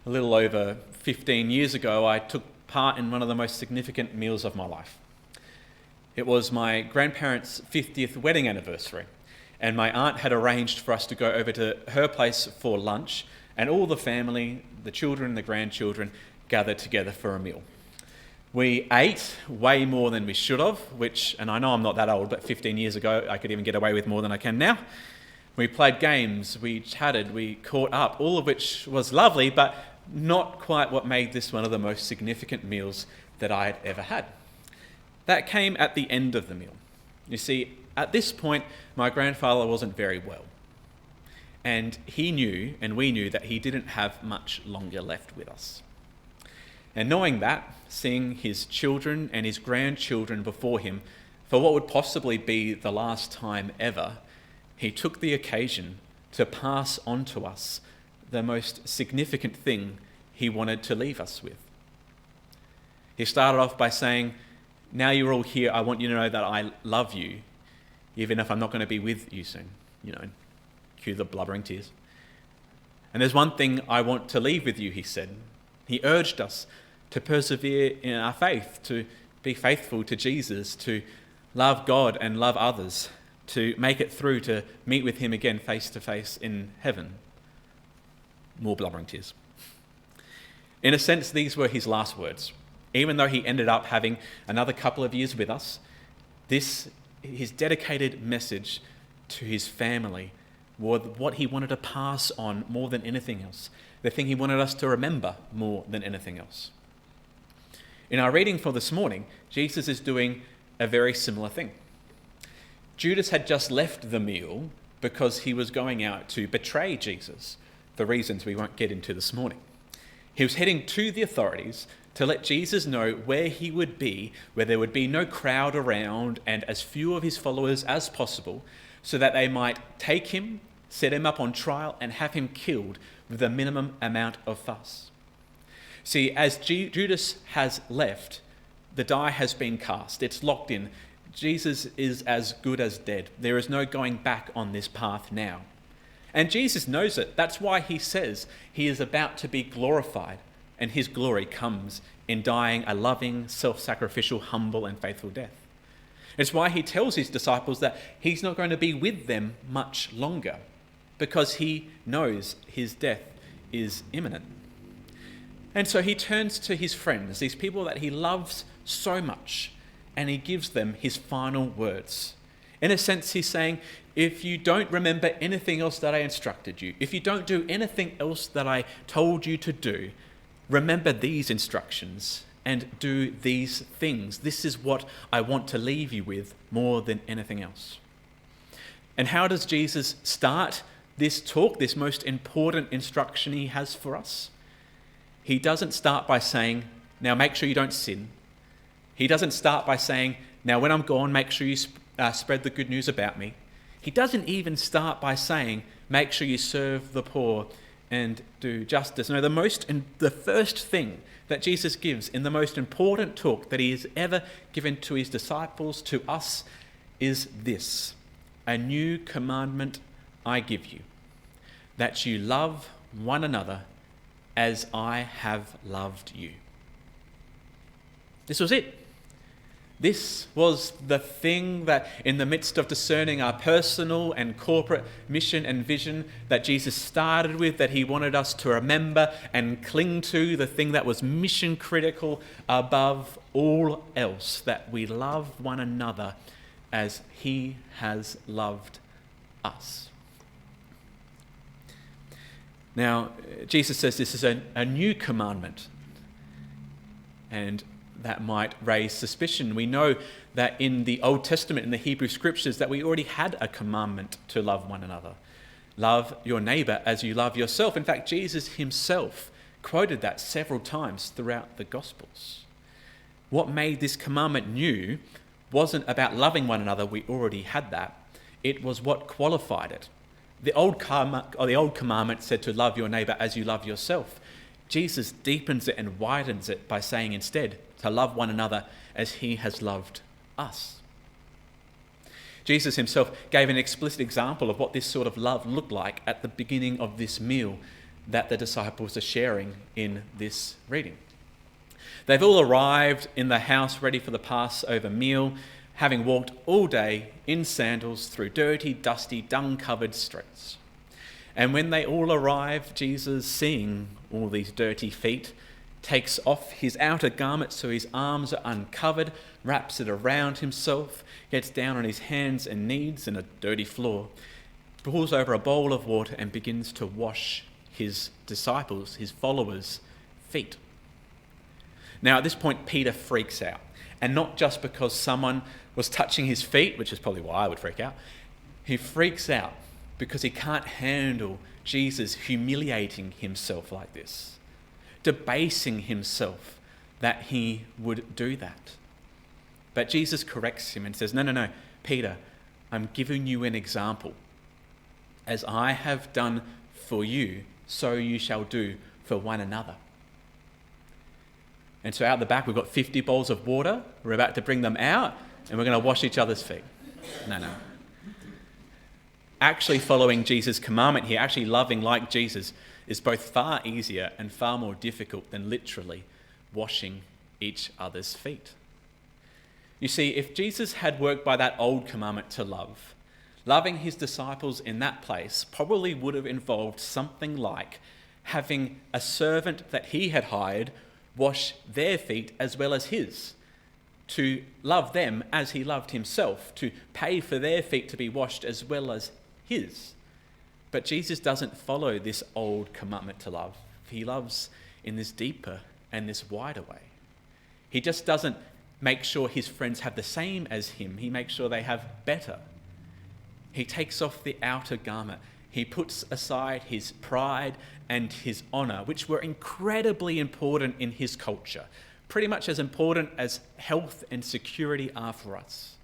A little over 15 years ago, I took part in one of the most significant meals of my life. It was my grandparents' 50th wedding anniversary, and my aunt had arranged for us to go over to her place for lunch, and all the family, the children, the grandchildren, gathered together for a meal. We ate way more than we should have, and I know I'm not that old, but 15 years ago, I could even get away with more than I can now. We played games, we chatted, we caught up, all of which was lovely, but not quite what made this one of the most significant meals that I had ever had. That came at the end of the meal. You see, at this point, my grandfather wasn't very well. And he knew, and we knew, that he didn't have much longer left with us. And knowing that, seeing his children and his grandchildren before him for what would possibly be the last time ever, he took the occasion to pass on to us the most significant thing he wanted to leave us with. He started off by saying, "Now you're all here, I want you to know that I love you, even if I'm not going to be with you soon." Cue the blubbering tears. "And there's one thing I want to leave with you," he said. He urged us to persevere in our faith, to be faithful to Jesus, to love God and love others, to make it through to meet with him again face to face in heaven. More blubbering tears. In a sense, these were his last words. Even though he ended up having another couple of years with us, his dedicated message to his family was what he wanted to pass on more than anything else, the thing he wanted us to remember more than anything else. In our reading for this morning, Jesus is doing a very similar thing. Judas had just left the meal because he was going out to betray Jesus, for reasons we won't get into this morning. He was heading to the authorities to let Jesus know where he would be, where there would be no crowd around and as few of his followers as possible, so that they might take him, set him up on trial, and have him killed with the minimum amount of fuss. See, as Judas has left, the die has been cast. It's locked in. Jesus is as good as dead. There is no going back on this path now. And Jesus knows it. That's why he says he is about to be glorified, and his glory comes in dying a loving, self-sacrificial, humble, and faithful death. It's why he tells his disciples that he's not going to be with them much longer, because he knows his death is imminent. And so he turns to his friends, these people that he loves so much, and he gives them his final words. In a sense, he's saying, if you don't remember anything else that I instructed you, if you don't do anything else that I told you to do, remember these instructions and do these things. This is what I want to leave you with more than anything else. And how does Jesus start this talk, this most important instruction he has for us? He doesn't start by saying, "Now make sure you don't sin." He doesn't start by saying, "Now when I'm gone, make sure you spread the good news about me." He doesn't even start by saying, "Make sure you serve the poor and do justice." No, the first thing that Jesus gives in the most important talk that he has ever given to his disciples, to us, is this: "A new commandment I give you, that you love one another as I have loved you." This was it. This was the thing that, in the midst of discerning our personal and corporate mission and vision, that Jesus started with, that he wanted us to remember and cling to, the thing that was mission critical above all else, that we love one another as he has loved us. Now, Jesus says this is a new commandment, and that might raise suspicion. We know that in the Old Testament, in the Hebrew Scriptures, that we already had a commandment to love one another. Love your neighbor as you love yourself. In fact, Jesus himself quoted that several times throughout the Gospels. What made this commandment new wasn't about loving one another. We already had that. It was what qualified it. The old commandment said to love your neighbor as you love yourself. Jesus deepens it and widens it by saying instead to love one another as he has loved us. Jesus himself gave an explicit example of what this sort of love looked like at the beginning of this meal that the disciples are sharing in this reading. They've all arrived in the house ready for the Passover meal, having walked all day in sandals through dirty, dusty, dung-covered streets. And when they all arrive, Jesus, seeing all these dirty feet, takes off his outer garment so his arms are uncovered, wraps it around himself, gets down on his hands and knees in a dirty floor, pulls over a bowl of water and begins to wash his disciples, his followers' feet. Now at this point, Peter freaks out. And not just because someone was touching his feet, which is probably why I would freak out. He freaks out because he can't handle Jesus humiliating himself like this, debasing himself that he would do that. But Jesus corrects him and says, no, Peter, I'm giving you an example. As I have done for you, so you shall do for one another. And so out the back, we've got 50 bowls of water. We're about to bring them out, and we're going to wash each other's feet. No. Actually following Jesus' commandment here, actually loving like Jesus, is both far easier and far more difficult than literally washing each other's feet. You see, if Jesus had worked by that old commandment to love, loving his disciples in that place probably would have involved something like having a servant that he had hired wash their feet as well as his, to love them as he loved himself, to pay for their feet to be washed as well as his. But Jesus doesn't follow this old commandment to love. He loves in this deeper and this wider way. He just doesn't make sure his friends have the same as him. He makes sure they have better. He takes off the outer garment. He puts aside his pride and his honor, which were incredibly important in his culture, pretty much as important as health and security are for us.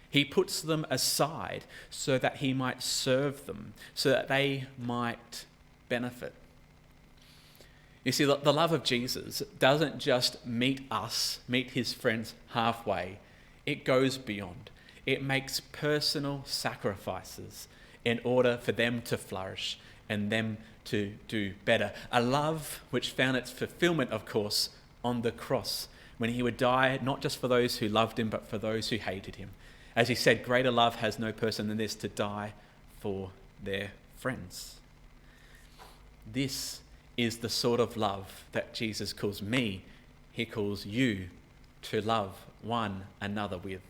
He puts them aside so that he might serve them, so that they might benefit. You see, the love of Jesus doesn't just meet his friends halfway. It goes beyond. It makes personal sacrifices in order for them to flourish and them to do better. A love which found its fulfillment, of course, on the cross, when he would die not just for those who loved him, but for those who hated him. As he said, greater love has no person than this, to die for their friends. This is the sort of love that Jesus calls me, he calls you to love one another with.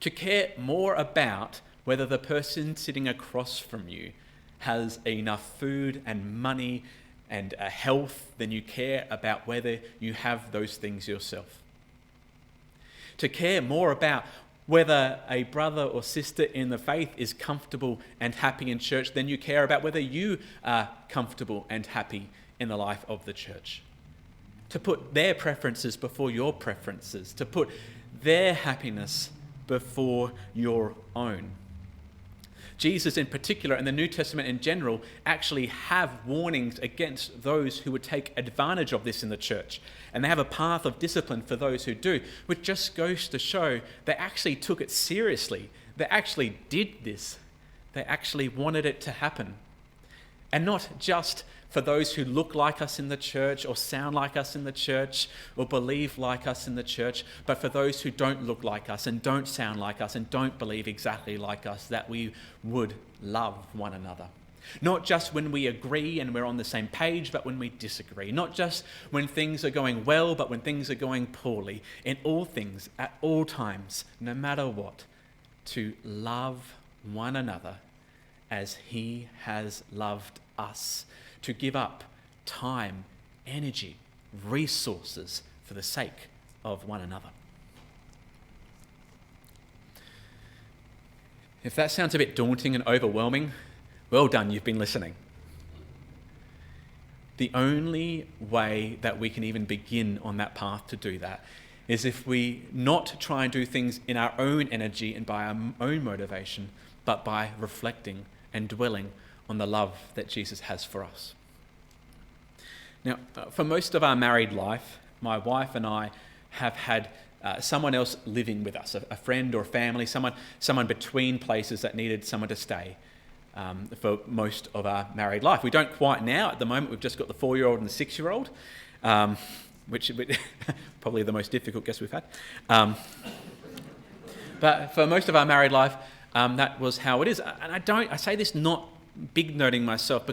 To care more about whether the person sitting across from you has enough food and money and health than you care about whether you have those things yourself. To care more about whether a brother or sister in the faith is comfortable and happy in church than you care about whether you are comfortable and happy in the life of the church. To put their preferences before your preferences. To put their happiness before your own. Jesus in particular, and the New Testament in general, actually have warnings against those who would take advantage of this in the church. And they have a path of discipline for those who do, which just goes to show they actually took it seriously. They actually did this. They actually wanted it to happen. And not just for those who look like us in the church or sound like us in the church or believe like us in the church, but for those who don't look like us and don't sound like us and don't believe exactly like us, that we would love one another. Not just when we agree and we're on the same page, but when we disagree. Not just when things are going well, but when things are going poorly. In all things, at all times, no matter what, to love one another as he has loved us. To give up time, energy, resources for the sake of one another. If that sounds a bit daunting and overwhelming, well done, you've been listening. The only way that we can even begin on that path to do that is if we not try and do things in our own energy and by our own motivation, but by reflecting and dwelling on the love that Jesus has for us. Now, for most of our married life, my wife and I have had someone else living with us, a friend or family, someone between places that needed someone to stay. for most of our married life. We don't quite now. At the moment, we've just got the 4-year-old and the 6-year-old, which is probably the most difficult guess we've had. But for most of our married life, that was how it is. And I say this not big noting myself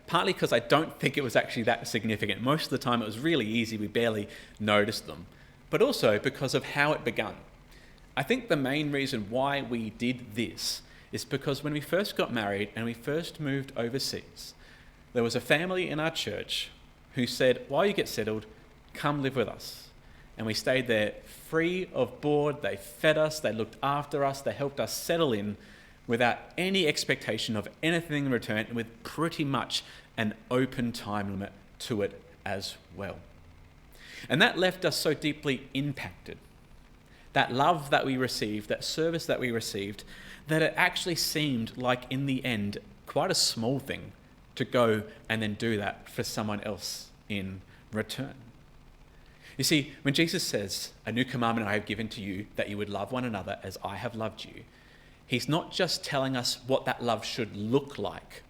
partly because I don't think it was actually that significant. Most of the time it was really easy, we barely noticed them. But also because of how it began. I think the main reason why we did this is because when we first got married and we first moved overseas, there was a family in our church who said, while you get settled, come live with us. And we stayed there free of board. They fed us, they looked after us, they helped us settle in without any expectation of anything in return, and with pretty much an open time limit to it as well. And that left us so deeply impacted. That love that we received, that service that we received, that it actually seemed like in the end quite a small thing to go and then do that for someone else in return. You see, when Jesus says, "A new commandment I have given to you, that you would love one another as I have loved you," he's not just telling us what that love should look like.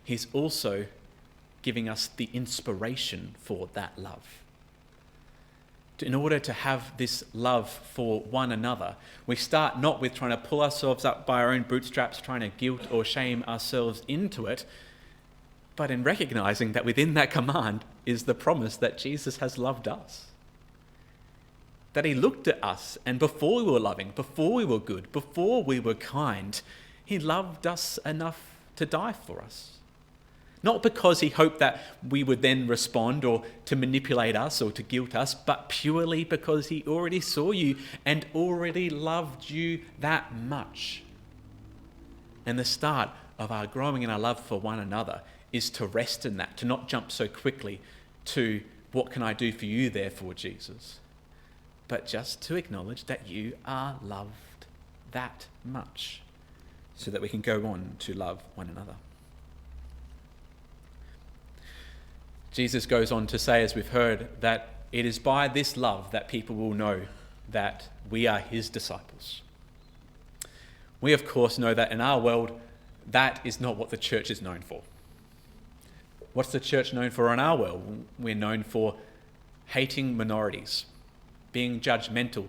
He's also giving us the inspiration for that love. In order to have this love for one another, we start not with trying to pull ourselves up by our own bootstraps, trying to guilt or shame ourselves into it, but in recognizing that within that command is the promise that Jesus has loved us. That he looked at us, and before we were loving, before we were good, before we were kind, he loved us enough to die for us. Not because he hoped that we would then respond or to manipulate us or to guilt us, but purely because he already saw you and already loved you that much. And the start of our growing in our love for one another is to rest in that, to not jump so quickly to what can I do for you therefore, Jesus, but just to acknowledge that you are loved that much so that we can go on to love one another. Jesus goes on to say, as we've heard, that it is by this love that people will know that we are his disciples. We, of course, know that in our world, that is not what the church is known for. What's the church known for in our world? We're known for hating minorities, being judgmental,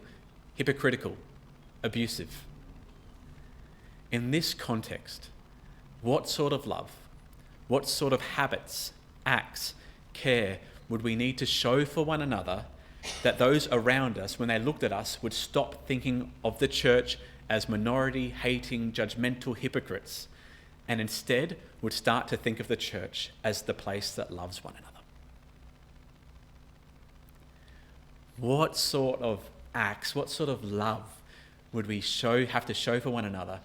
hypocritical, abusive. In this context, what sort of love, what sort of habits, acts, care would we need to show for one another that those around us, when they looked at us, would stop thinking of the church as minority-hating, judgmental hypocrites, and instead would start to think of the church as the place that loves one another? What sort of acts, what sort of love would we have to show for one another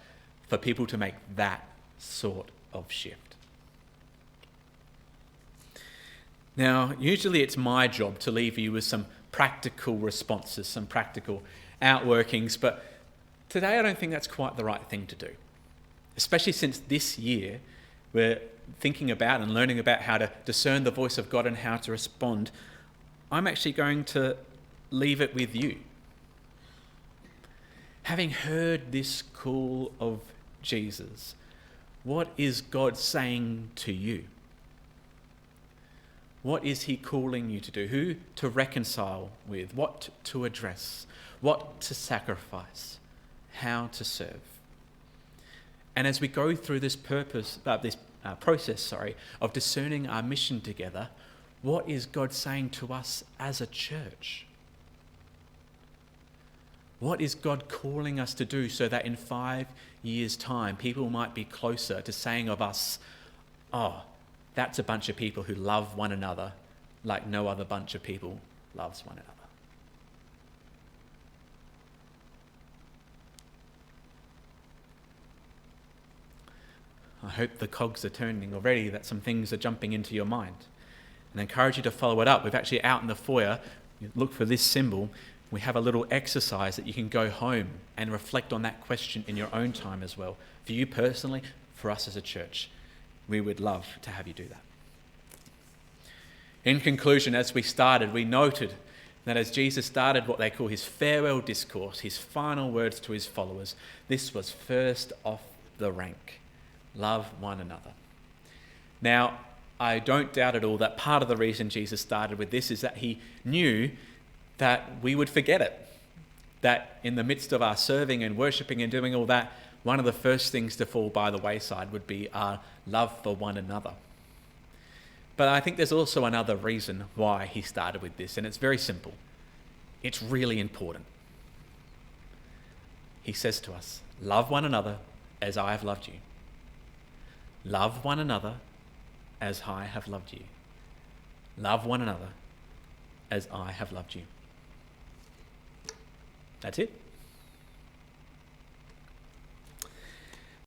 for people to make that sort of shift? Now, usually it's my job to leave you with some practical responses, some practical outworkings, but today I don't think that's quite the right thing to do. Especially since this year we're thinking about and learning about how to discern the voice of God and how to respond. I'm actually going to leave it with you. Having heard this call of Jesus, what is God saying to you? What is he calling you to do? Who to reconcile with? What to address? What to sacrifice? How to serve? And as we go through this process of discerning our mission together, what is God saying to us as a church? What is God calling us to do so that in 5 years' time, people might be closer to saying of us, "Oh, that's a bunch of people who love one another like no other bunch of people loves one another." I hope the cogs are turning already, that some things are jumping into your mind. And I encourage you to follow it up. We've actually out in the foyer, you look for this symbol, we have a little exercise that you can go home and reflect on that question in your own time as well. For you personally, for us as a church, we would love to have you do that. In conclusion, as we started, we noted that as Jesus started what they call his farewell discourse, his final words to his followers, this was first off the rank. love one another. Now, I don't doubt at all that part of the reason Jesus started with this is that he knew that we would forget it. That in the midst of our serving and worshipping and doing all that, one of the first things to fall by the wayside would be our love for one another. But I think there's also another reason why he started with this, and it's very simple. It's really important. He says to us, love one another as I have loved you. Love one another as I have loved you. Love one another as I have loved you. That's it.